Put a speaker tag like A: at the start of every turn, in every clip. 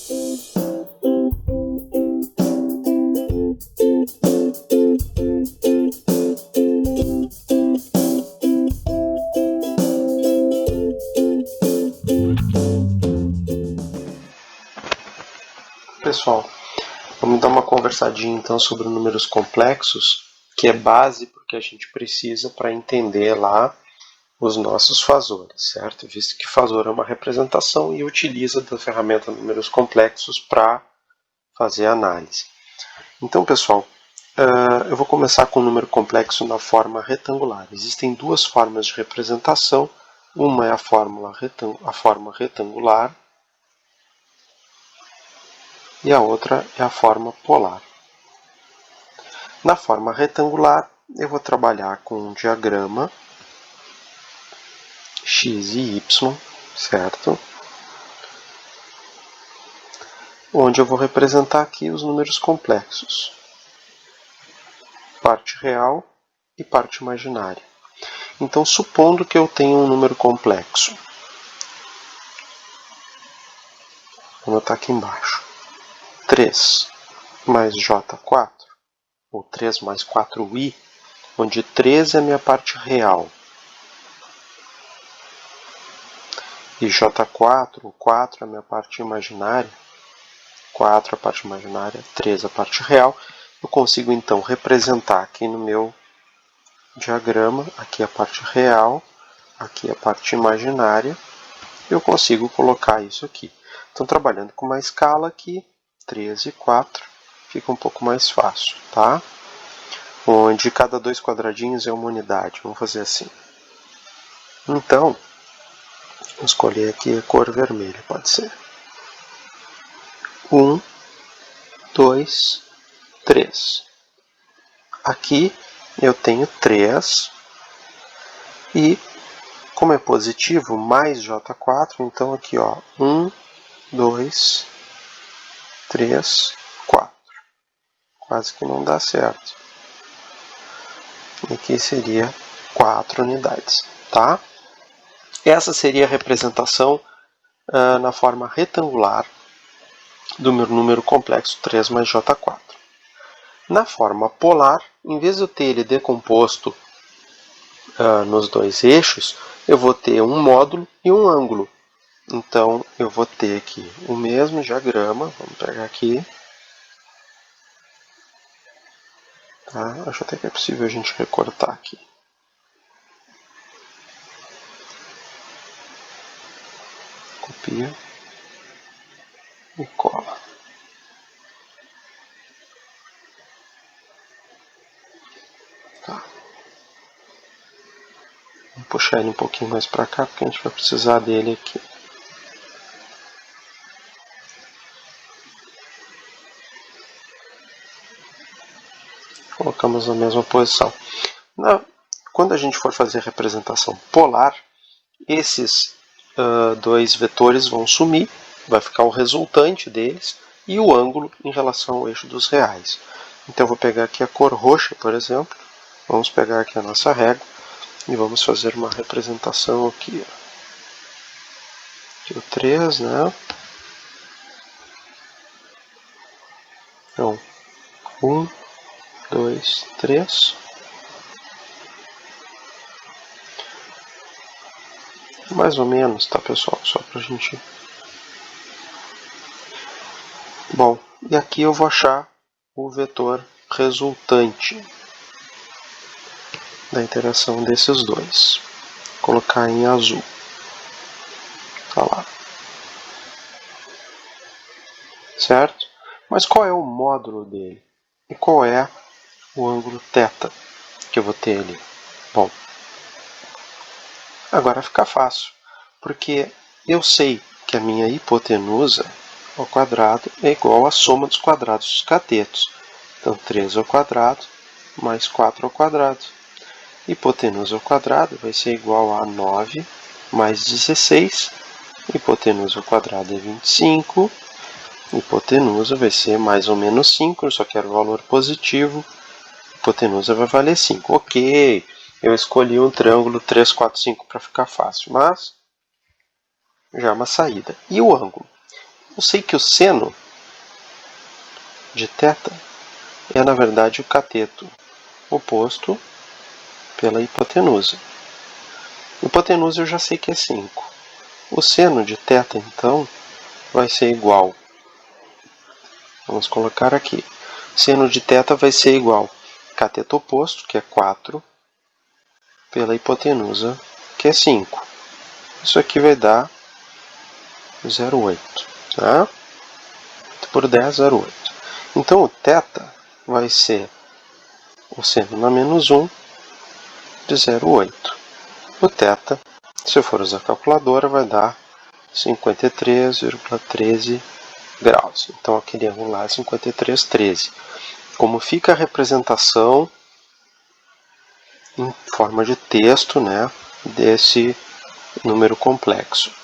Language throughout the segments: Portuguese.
A: Pessoal, vamos dar uma conversadinha então sobre números complexos, que é base porque a gente precisa para entender lá os nossos fazores, certo? Visto que fazor é uma representação e utiliza da ferramenta números complexos para fazer análise. Então, pessoal, eu vou começar com o número complexo na forma retangular. Existem duas formas de representação. Uma é a forma retangular e a outra é a forma polar. Na forma retangular, eu vou trabalhar com um diagrama x e y, certo? Onde eu vou representar aqui os números complexos. Parte real e parte imaginária. Então, supondo que eu tenho um número complexo. Vou botar aqui embaixo. 3 mais J4, ou 3 mais 4i, onde 3 é a minha parte real. E J4, o 4 é a minha parte imaginária. 4 a parte imaginária, 3 a parte real. Eu consigo então representar aqui no meu diagrama, aqui a parte real, aqui a parte imaginária. Eu consigo colocar isso aqui. Então, trabalhando com uma escala aqui, 3 e 4, fica um pouco mais fácil, tá? Onde cada 2 quadradinhos é uma unidade. Vamos fazer assim. Então, vou escolher aqui a cor vermelha, pode ser. 1, 2, 3. Aqui eu tenho 3 e, como é positivo, mais J4, então aqui, ó, 1, 2, 3, 4. Quase que não dá certo. Aqui seria 4 unidades, tá? Essa seria a representação na forma retangular do meu número complexo 3 mais J4. Na forma polar, em vez de eu ter ele decomposto nos dois eixos, eu vou ter um módulo e um ângulo. Então, eu vou ter aqui o mesmo diagrama, vamos pegar aqui. Tá? Acho até que é possível a gente recortar aqui. Copia e cola. Tá. Vou puxar ele um pouquinho mais para cá, porque a gente vai precisar dele aqui. Colocamos na mesma posição. Quando a gente for fazer a representação polar, esses dois vetores vão sumir, vai ficar o resultante deles e o ângulo em relação ao eixo dos reais. Então eu vou pegar aqui a cor roxa, por exemplo, vamos pegar aqui a nossa régua e vamos fazer uma representação aqui. Aqui o 3, né? Então, 1, 2, 3. Mais ou menos, tá, pessoal? Só pra gente... Bom, e aqui eu vou achar o vetor resultante da interação desses dois. Vou colocar em azul. Tá lá. Certo? Mas qual é o módulo dele? E qual é o ângulo θ que eu vou ter ali? Bom, agora fica fácil, porque eu sei que a minha hipotenusa ao quadrado é igual à soma dos quadrados dos catetos. Então, 3 ao quadrado mais 4 ao quadrado. Hipotenusa ao quadrado vai ser igual a 9 mais 16. Hipotenusa ao quadrado é 25. Hipotenusa vai ser mais ou menos 5, eu só quero valor positivo. Hipotenusa vai valer 5. Ok, eu escolhi um triângulo 3, 4, 5 para ficar fácil, mas já é uma saída. E o ângulo? Eu sei que o seno de θ é, na verdade, o cateto oposto pela hipotenusa. Hipotenusa eu já sei que é 5. O seno de θ, então, vai ser igual. Vamos colocar aqui. O seno de θ vai ser igual cateto oposto, que é 4, pela hipotenusa, que é 5. Isso aqui vai dar 0,8. Tá? 8 por 10, 0,8. Então, o θ vai ser o seno na menos 1 de 0,8. O θ, se eu for usar a calculadora, vai dar 53,13 graus. Então, aquele ângulo lá é 53,13. Como fica a representação em forma de texto, né, desse número complexo?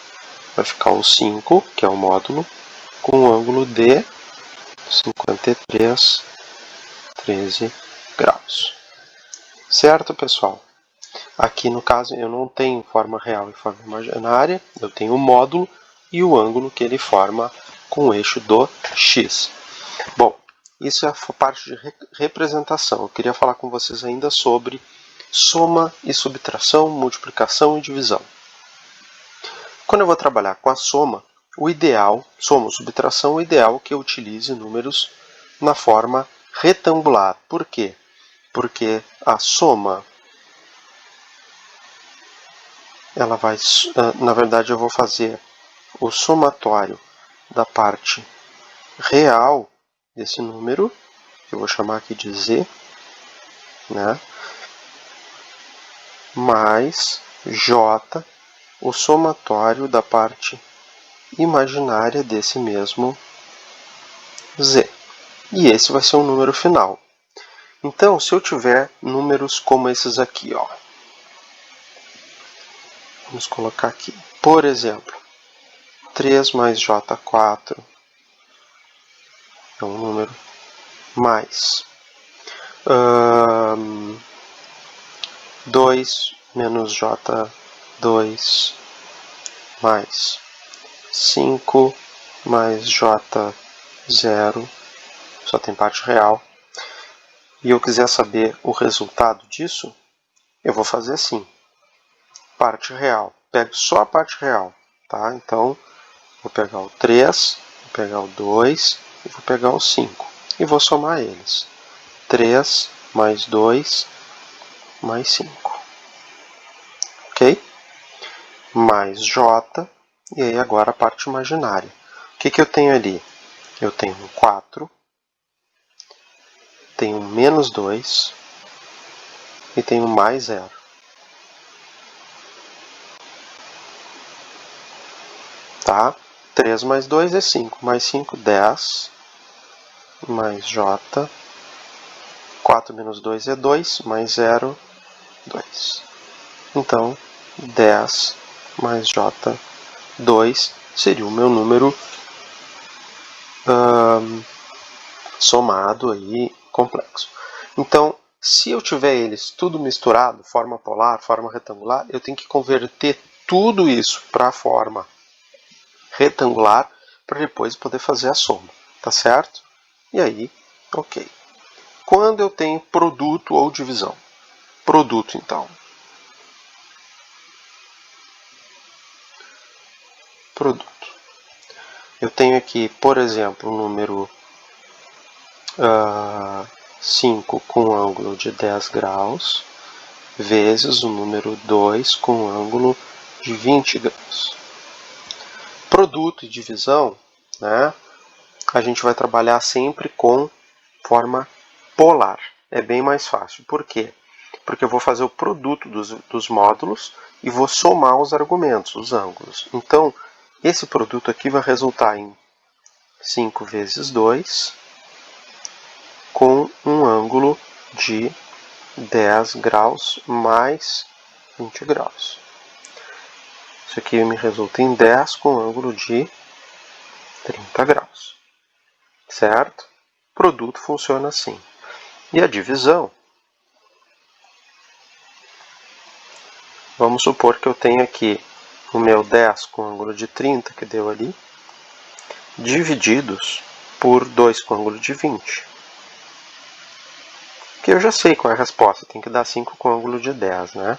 A: Vai ficar o 5, que é o módulo, com um ângulo de 53,13 graus. Certo, pessoal? Aqui, no caso, eu não tenho forma real e forma imaginária, eu tenho o módulo e o ângulo que ele forma com o eixo do x. Bom, isso é a parte de representação. Eu queria falar com vocês ainda sobre soma e subtração, multiplicação e divisão. Quando eu vou trabalhar com a soma, o ideal, soma ou subtração, o ideal é que eu utilize números na forma retangular. Por quê? Porque a soma, ela vai, na verdade, eu vou fazer o somatório da parte real desse número, que eu vou chamar aqui de z, né? Mais j, o somatório da parte imaginária desse mesmo z. E esse vai ser o número final. Então, se eu tiver números como esses aqui, ó, vamos colocar aqui, por exemplo, 3 mais j4 é um número, mais 2 menos j2 mais 5 mais j0, só tem parte real, e eu quiser saber o resultado disso, eu vou fazer assim, parte real, pego só a parte real, tá? Então, vou pegar o 3, vou pegar o 2 e vou pegar o 5, e vou somar eles. 3 mais 2 mais 5, ok? Mais j, e aí agora a parte imaginária. O que eu tenho ali? Eu tenho um 4, tenho um menos 2 e tenho um mais 0. Tá? 3 mais 2 é 5, mais 5, 10, mais j, 4 menos 2 é 2, mais 0, 2. Então, 10 mais j, 2 seria o meu número somado aí, complexo. Então, se eu tiver eles tudo misturado, forma polar, forma retangular, eu tenho que converter tudo isso para a forma retangular para depois poder fazer a soma, tá certo? E aí, ok. Quando eu tenho produto ou divisão? Produto, então. Produto. Eu tenho aqui, por exemplo, o número 5 com ângulo de 10 graus, vezes o número 2 com ângulo de 20 graus. Produto e divisão, né, a gente vai trabalhar sempre com forma polar. É bem mais fácil. Por quê? Porque eu vou fazer o produto dos módulos e vou somar os argumentos, os ângulos. Então, esse produto aqui vai resultar em 5 vezes 2, com um ângulo de 10 graus mais 20 graus. Isso aqui me resulta em 10 com ângulo de 30 graus. Certo? O produto funciona assim. E a divisão? Vamos supor que eu tenho aqui o meu 10 com ângulo de 30, que deu ali, divididos por 2 com ângulo de 20. Que eu já sei qual é a resposta, tem que dar 5 com ângulo de 10, né?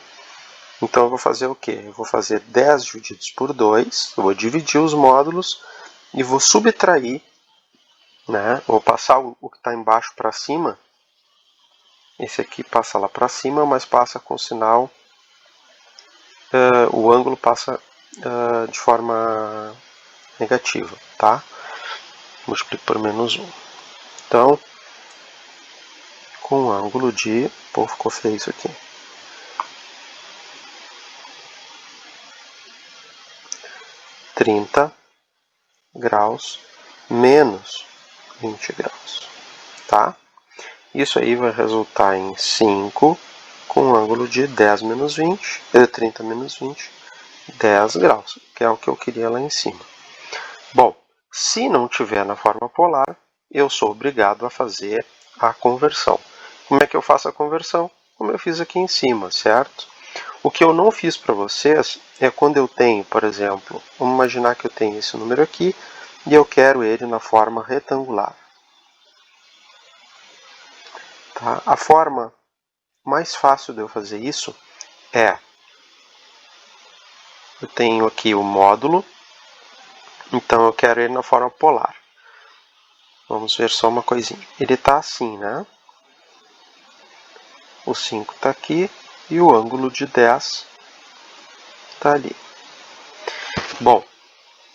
A: Então eu vou fazer o quê? Eu vou fazer 10 divididos por 2, eu vou dividir os módulos e vou subtrair, né? Vou passar o que está embaixo para cima. Esse aqui passa lá para cima, mas passa com sinal, o ângulo passa de forma negativa, tá? Multiplico por menos 1. Então, com ângulo de... Pô, ficou feio isso aqui. 30 graus menos 20 graus, tá? Isso aí vai resultar em 5 com ângulo de 10 menos 20, 30 menos 20, 10 graus, que é o que eu queria lá em cima. Bom, se não tiver na forma polar, eu sou obrigado a fazer a conversão. Como é que eu faço a conversão? Como eu fiz aqui em cima, certo? O que eu não fiz para vocês é quando eu tenho, por exemplo, vamos imaginar que eu tenho esse número aqui e eu quero ele na forma retangular. Tá? A forma mais fácil de eu fazer isso é, eu tenho aqui o módulo, então eu quero ele na forma polar. Vamos ver só uma coisinha. Ele está assim, né? O 5 está aqui e o ângulo de 10 está ali. Bom,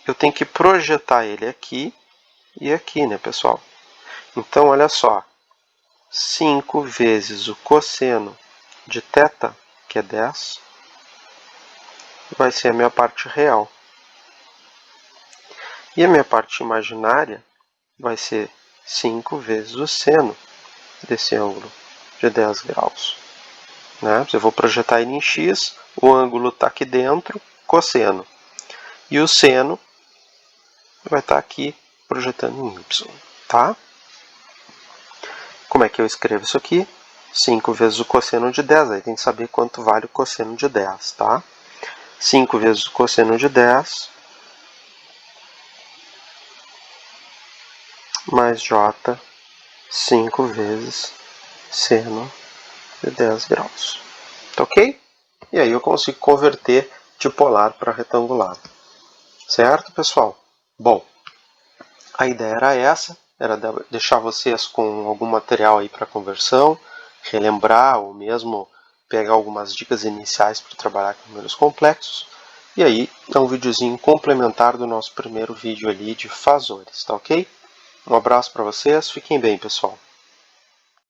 A: eu tenho que projetar ele aqui e aqui, né, pessoal? Então, olha só. 5 vezes o cosseno de θ, que é 10, vai ser a minha parte real. E a minha parte imaginária vai ser 5 vezes o seno desse ângulo de 10 graus. Né? Eu vou projetar ele em x, o ângulo está aqui dentro, cosseno. E o seno vai estar aqui projetando em y. Tá? Como é que eu escrevo isso aqui? 5 vezes o cosseno de 10, aí tem que saber quanto vale o cosseno de 10, tá? 5 vezes o cosseno de 10 mais j, 5 vezes seno de 10 graus. Tá ok? E aí eu consigo converter de polar para retangular. Certo, pessoal? Bom, a ideia era essa, era deixar vocês com algum material aí para conversão, relembrar ou mesmo pegar algumas dicas iniciais para trabalhar com números complexos. E aí é um videozinho complementar do nosso primeiro vídeo ali de fazores, tá ok? Um abraço para vocês, fiquem bem, pessoal.